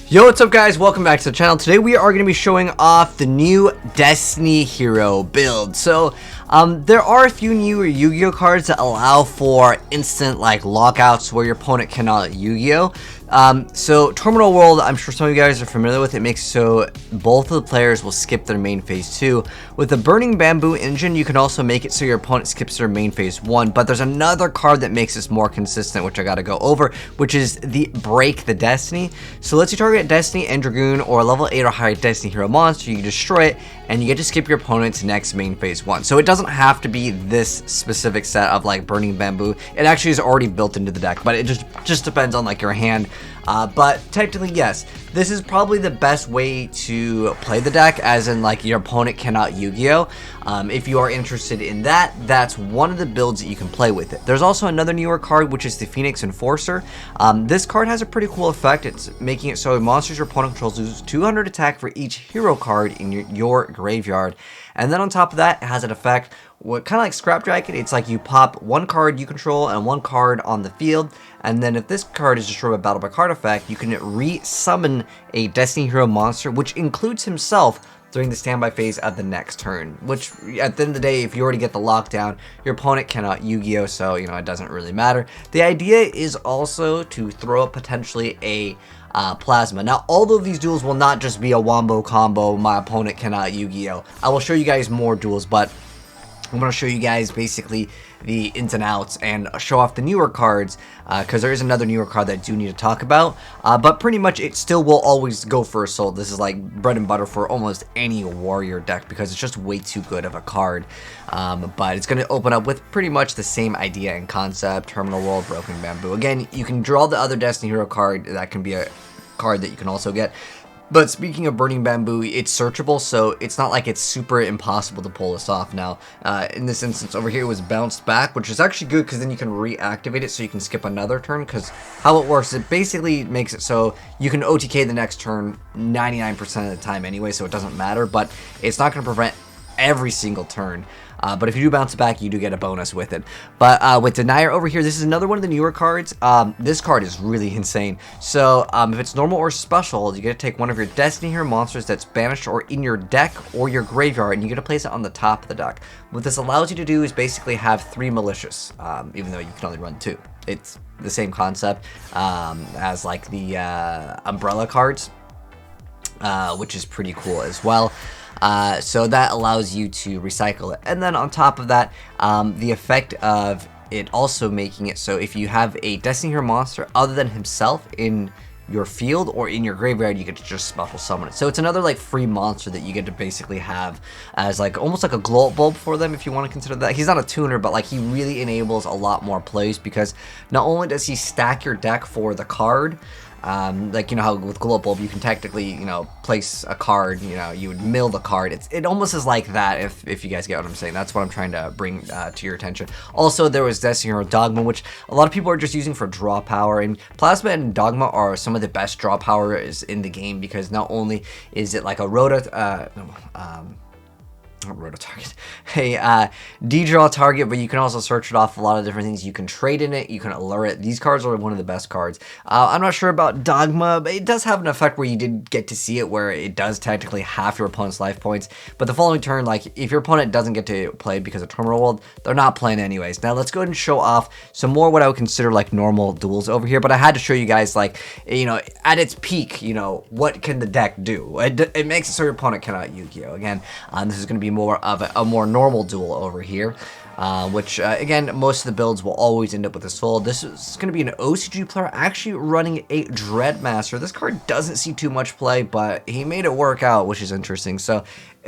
Yo, what's up guys? Welcome back to the channel. Today we are going to be showing off the new Destiny hero build. So there are a few new Yu-Gi-Oh cards that allow for instant like lockouts where your opponent cannot Yu-Gi-Oh. So Terminal World, I'm sure some of you guys are familiar with it, makes so both of the players will skip their main phase 2. With the Burning Bamboo engine, you can also make it so your opponent skips their main phase 1, but there's another card that makes this more consistent, which I gotta go over, which is the Break the Destiny. So let's you target Destiny and Dragoon or level 8 or higher Destiny hero monster, you destroy it, and you get to skip your opponent's next main phase 1. So it doesn't have to be this specific set of like Burning Bamboo. It actually is already built into the deck, but it just depends on like your hand. But technically, yes, this is probably the best way to play the deck, as in like your opponent cannot Yu-Gi-Oh. If you are interested in that, that's one of the builds that you can play with it. There's also another newer card, which is the Phoenix Enforcer. This card has a pretty cool effect. It's making it so monsters your opponent controls lose 200 attack for each hero card in your graveyard. And then on top of that, it has an effect, what kind of like Scrap Dragon. It's like you pop one card you control and one card on the field, and then if this card is destroyed by battle by card effect, you can re-summon a Destiny hero monster, which includes himself, during the standby phase of the next turn. Which at the end of the day, if you already get the lockdown, your opponent cannot Yu-Gi-Oh, so you know it doesn't really matter. The idea is also to throw up potentially a plasma. Now, all of these duels will not just be a wombo combo, my opponent cannot Yu-Gi-Oh. I will show you guys more duels, but I'm going to show you guys basically the ins and outs and show off the newer cards, because there is another newer card that I do need to talk about, but pretty much it still will always go for Assault. This is like bread and butter for almost any warrior deck because it's just way too good of a card, but it's going to open up with pretty much the same idea and concept. Terminal World, Broken Bamboo. Again, you can draw the other Destiny hero card. That can be a card that you can also get. But speaking of Burning Bamboo, it's searchable, so it's not like it's super impossible to pull this off. Now, in this instance over here, it was bounced back, which is actually good because then you can reactivate it so you can skip another turn, because how it works, it basically makes it so you can OTK the next turn 99% of the time anyway, so it doesn't matter, but it's not going to prevent every single turn. But if you do bounce it back, you do get a bonus with it. But with Denier over here, this is another one of the newer cards. This card is really insane. So if it's normal or special, you get to take one of your Destiny hero monsters that's banished or in your deck or your graveyard, and you get to place it on the top of the deck. What this allows you to do is basically have 3 malicious, even though you can only run 2. It's the same concept as like the umbrella cards, which is pretty cool as well. So that allows you to recycle it. And then on top of that, the effect of it also making it so if you have a Destiny hero monster other than himself in your field or in your graveyard, you get to just special summon it. So it's another like free monster that you get to basically have as like almost like a glow up bulb for them, if you want to consider that. He's not a tuner, but like he really enables a lot more plays, because not only does he stack your deck for the card, like, you know how with Glow Up Bulb you can technically, you know, place a card, you know, you would mill the card. It almost is like that, if you guys get what I'm saying. That's what I'm trying to bring to your attention. Also, there was Destiny Hero Dogma, which a lot of people are just using for draw power, and Plasma and Dogma are some of the best draw powers in the game, because not only is it like a target, a de-draw target, but you can also search it off a lot of different things. You can trade in it, you can allure it. These cards are one of the best cards. I'm not sure about Dogma, but it does have an effect where you did get to see it, where it does technically half your opponent's life points. But the following turn, like if your opponent doesn't get to play because of Terminal World, they're not playing anyways. Now let's go ahead and show off some more what I would consider like normal duels over here, but I had to show you guys, like, you know, at its peak, you know, what can the deck do? It makes it so your opponent cannot Yu-Gi-Oh. Again, this is going to be more of a more normal duel over here, which again, most of the builds will always end up with a soul. This is going to be an OCG player actually running a Dreadmaster. This card doesn't see too much play, but he made it work out, which is interesting. So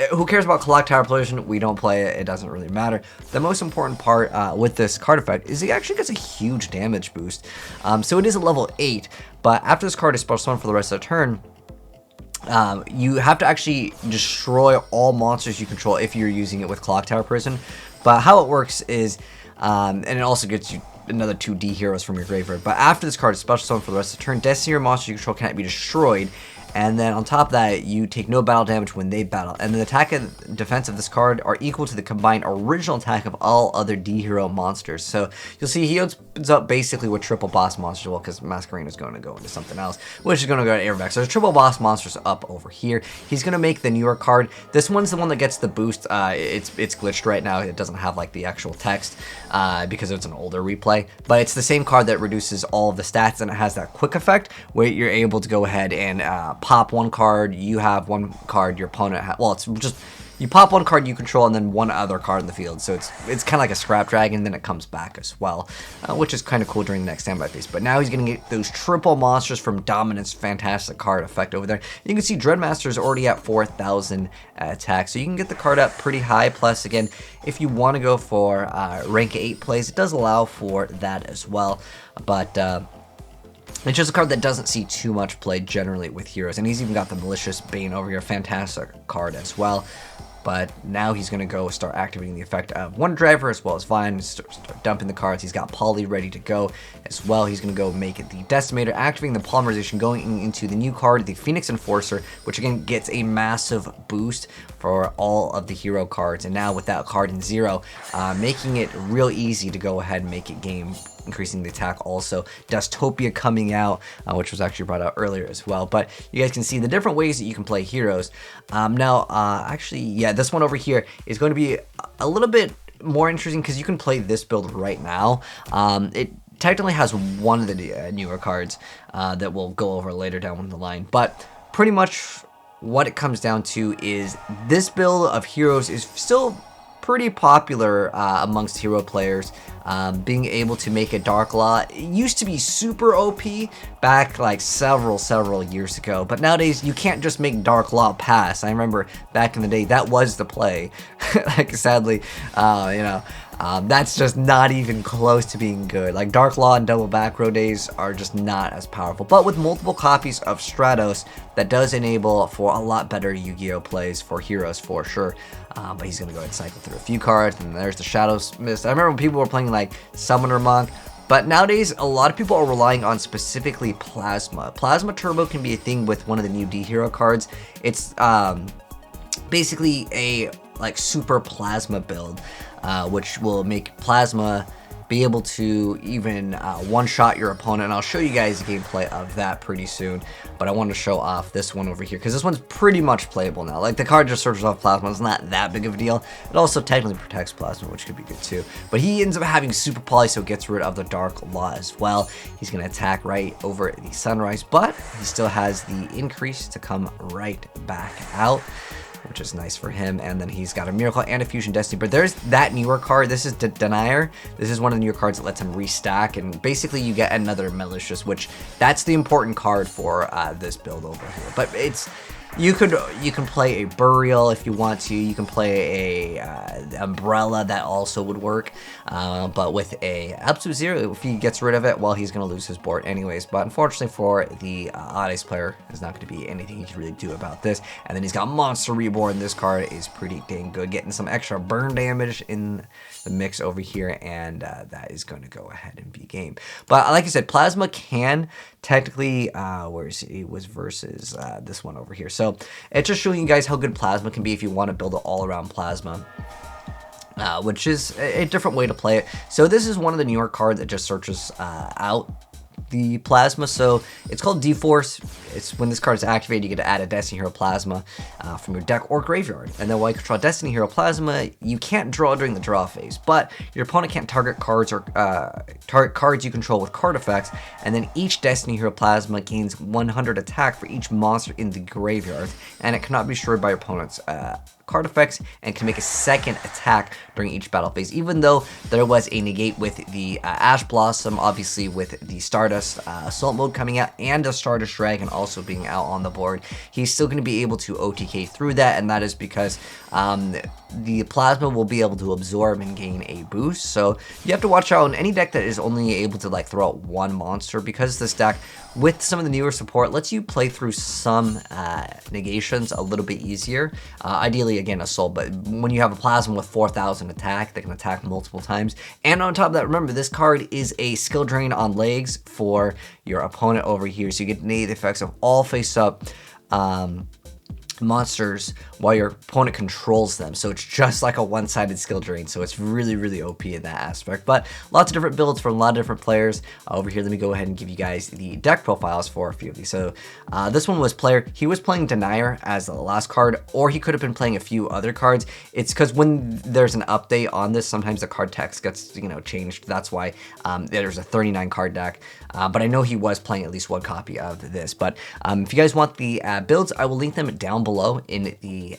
who cares about Clock Tower Pollution? We don't play it. It doesn't really matter. The most important part with this card effect is it actually gets a huge damage boost. So it is a level 8, but after this card is special summon for the rest of the turn, you have to actually destroy all monsters you control if you're using it with Clock Tower Prison. But how it works is, and it also gets you another 2D heroes from your graveyard. But after this card is special summon for the rest of the turn, Destiny or monster you control cannot be destroyed. and then on top of that, you take no battle damage when they battle, and the attack and defense of this card are equal to the combined original attack of all other D hero monsters. So you'll see he opens up basically with triple boss monsters, well, because Masquerade is going to go into something else, which is going to go to Airback. So there's triple boss monsters up over here. He's going to make the newer card. This one's the one that gets the boost. It's glitched right now. It doesn't have like the actual text because it's an older replay, but it's the same card that reduces all of the stats, and it has that quick effect where you're able to go ahead and pop one card. You have one card, your opponent well, it's just you pop one card you control and then one other card in the field. So it's kind of like a Scrap Dragon, then it comes back as well, which is kind of cool during the next standby phase. But now he's going to get those triple monsters from Dominance. Fantastic card effect over there. You can see Dreadmaster is already at 4,000 attack, so you can get the card up pretty high. Plus, again, if you want to go for rank 8 plays, it does allow for that as well. But it's just a card that doesn't see too much play generally with heroes. And he's even got the Malicious Bane over here. Fantastic card as well. But now he's going to go start activating the effect of One Driver as well as Vine, start dumping the cards. He's got Poly ready to go as well. He's going to go make it the Decimator, activating the Polymerization, going into the new card, the Phoenix Enforcer, which again gets a massive boost for all of the hero cards. And now with that card in 0, making it real easy to go ahead and make it game, increasing the attack. Also Dustopia coming out, which was actually brought out earlier as well. But you guys can see the different ways that you can play heroes. Actually, yeah, this one over here is going to be a little bit more interesting because you can play this build right now. It technically has one of the newer cards that we'll go over later down the line, but pretty much what it comes down to is this build of heroes is still pretty popular amongst hero players. Being able to make a Dark Law, it used to be super OP back like several years ago, but nowadays you can't just make Dark Law pass. I remember back in the day that was the play. Like sadly, that's just not even close to being good. Like Dark Law and Double Back Row days are just not as powerful, but with multiple copies of Stratos, that does enable for a lot better Yu-Gi-Oh plays for heroes for sure. But he's gonna go ahead and cycle through a few cards, and there's the Shadows Mist. I remember when people were playing like Summoner Monk, but nowadays a lot of people are relying on specifically Plasma. Plasma Turbo can be a thing with one of the new D hero cards. It's basically a like super Plasma build, which will make Plasma be able to even one-shot your opponent, and I'll show you guys gameplay of that pretty soon. But I want to show off this one over here because this one's pretty much playable now. Like the card just searches off Plasma, it's not that big of a deal. It also technically protects Plasma, which could be good too. But he ends up having Super Poly, so it gets rid of the Dark Law as well. He's going to attack right over the Sunrise, but he still has the increase to come right back out, which is nice for him. And then he's got a Miracle and a Fusion Destiny. But there's that newer card. This is Denier. This is one of the newer cards that lets him restack, and basically you get another Malicious, which that's the important card for this build over here. But it's you can play a Burial if you want to. You can play a Umbrella, that also would work. But with a Absolute Zero, if he gets rid of it, well, he's going to lose his board anyways. But unfortunately for the Oddies player, there's not going to be anything he can really do about this. And then he's got Monster Reborn. This card is pretty dang good, getting some extra burn damage in the mix over here, and that is going to go ahead and be game. But like I said, Plasma can technically, where is he? It was versus this one over here. So it's just showing you guys how good Plasma can be if you want to build an all-around Plasma. Which is a different way to play it. So this is one of the newer cards that just searches out the Plasma. So it's called D-Force. It's when this card is activated, you get to add a Destiny Hero Plasma from your deck or graveyard. And then while you control Destiny Hero Plasma, you can't draw during the draw phase, but your opponent can't target cards or target cards you control with card effects. And then each Destiny Hero Plasma gains 100 attack for each monster in the graveyard, and it cannot be destroyed by your opponent's card effects, and can make a second attack during each battle phase. Even though there was a negate with the Ash Blossom, obviously with the Stardust Assault mode coming out and the Stardust Dragon also being out on the board, he's still going to be able to OTK through that, and that is because the Plasma will be able to absorb and gain a boost. So you have to watch out on any deck that is only able to like throw out one monster, because this deck with some of the newer support lets you play through some negations a little bit easier. Ideally, again, Assault, but when you have a Plasma with 4,000 attack, they can attack multiple times. And on top of that, remember, this card is a skill drain on legs for your opponent over here, so you get negative effects of all face up monsters while your opponent controls them, so it's just like a one-sided skill drain, so it's really OP in that aspect. But lots of different builds from a lot of different players. Over here, let me go ahead and give you guys the deck profiles for a few of these. So this one was player, he was playing Denier as the last card, or he could have been playing a few other cards. It's because when there's an update on this, sometimes the card text gets, you know, changed. That's why there's a 39 card deck, but I know he was playing at least one copy of this. But if you guys want the builds, I will link them down below in the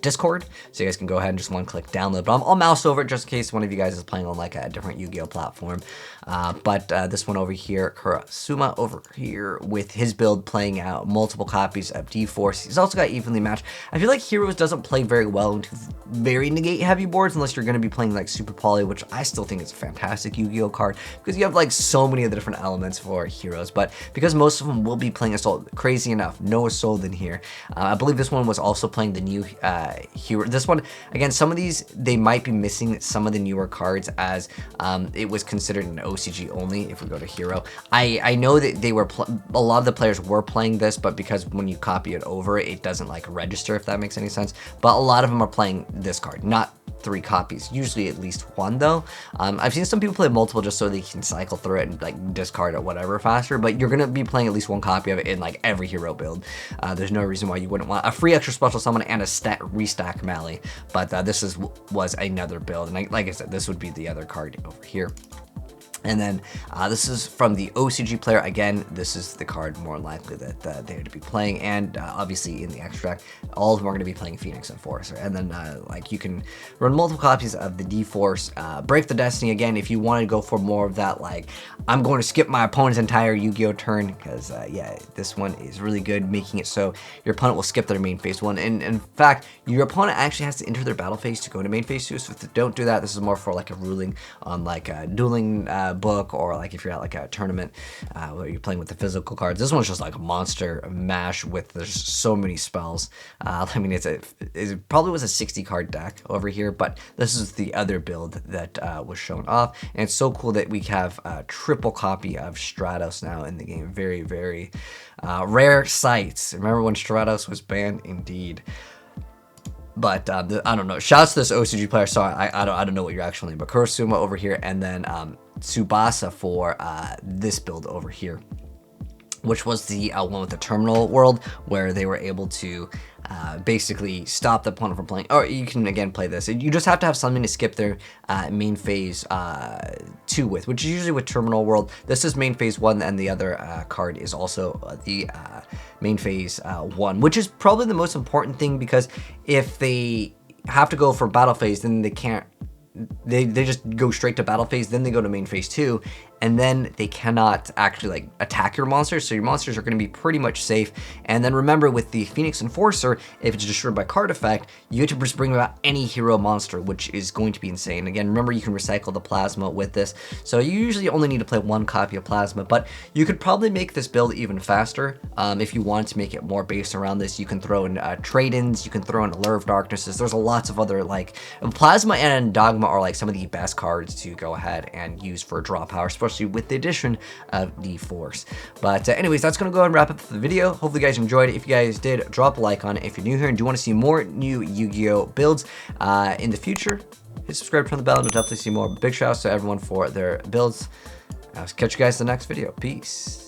Discord, so you guys can go ahead and just one-click download. But I'll mouse over it just in case one of you guys is playing on like a different Yu-Gi-Oh platform. But this one over here, Kurasuma over here with his build playing out multiple copies of D-Force. He's also got evenly matched. I feel like Heroes doesn't play very well into very negate heavy boards unless you're going to be playing like Super Poly, which I still think is a fantastic Yu-Gi-Oh card because you have like so many of the different elements for Heroes. But because most of them will be playing Assault, crazy enough, no Assault in here. I believe this one was also playing the new hero. This one, again, some of these, they might be missing some of the newer cards as it was considered an OCG only if we go to hero. I know that they were, a lot of the players were playing this, but because when you copy it over, it doesn't like register, if that makes any sense. But a lot of them are playing this card, not 3 copies, usually at least 1 though. I've seen some people play multiple just so they can cycle through it and like discard it whatever faster, but you're gonna be playing at least 1 copy of it in like every hero build. There's no reason why you wouldn't want a free extra special summon and a restack Mally, but this was another build, and like I said, this would be the other card over here. And then this is from the OCG player. Again, this is the card more likely that they're to be playing, and obviously in the extract, all of them are going to be playing Phoenix Enforcer. And then like you can run multiple copies of the D-Force, Break the Destiny. Again, if you want to go for more of that, like I'm going to skip my opponent's entire Yu-Gi-Oh turn, because yeah, this one is really good, making it so your opponent will skip their main phase 1. And in fact, your opponent actually has to enter their battle phase to go to main phase 2. So if they don't do that, this is more for like a ruling on like a dueling book, or like if you're at like a tournament where you're playing with the physical cards. This one's just like a monster mash with there's so many spells. I mean, it probably was a 60 card deck over here, but this is the other build that was shown off, and it's so cool that we have a triple copy of Stratos now in the game. Very rare sights. Remember when Stratos was banned? Indeed. But I don't know. Shouts to this OCG player. Sorry, I don't know what you're actually name, but Kurasuma over here, and then Tsubasa for this build over here, which was the one with the terminal world, where they were able to basically stop the opponent from playing. Or you can again play this. You just have to have something to skip their main phase 2 with, which is usually with terminal world. This is main phase 1, and the other card is also the main phase 1, which is probably the most important thing, because if they have to go for battle phase, then they can't. They just go straight to battle phase, then they go to main phase 2, and then they cannot actually like attack your monsters, so your monsters are going to be pretty much safe. And then remember, with the Phoenix Enforcer, if it's destroyed by card effect, you get to just bring about any hero monster, which is going to be insane. Again, remember, you can recycle the plasma with this, so you usually only need to play 1 copy of plasma, but you could probably make this build even faster if you wanted to make it more based around this. You can throw in trade-ins, you can throw in Allure of Darknesses. There's lots of other, like, plasma and Dogma are like some of the best cards to go ahead and use for draw power, especially with the addition of D-Force. But anyways, that's going to go ahead and wrap up the video. Hopefully you guys enjoyed it. If you guys did, drop a like on it. If you're new here and do want to see more new Yu-Gi-Oh builds in the future, hit subscribe, turn the bell, and we'll definitely see more. Big shout outs to everyone for their builds. I'll catch you guys in the next video. Peace.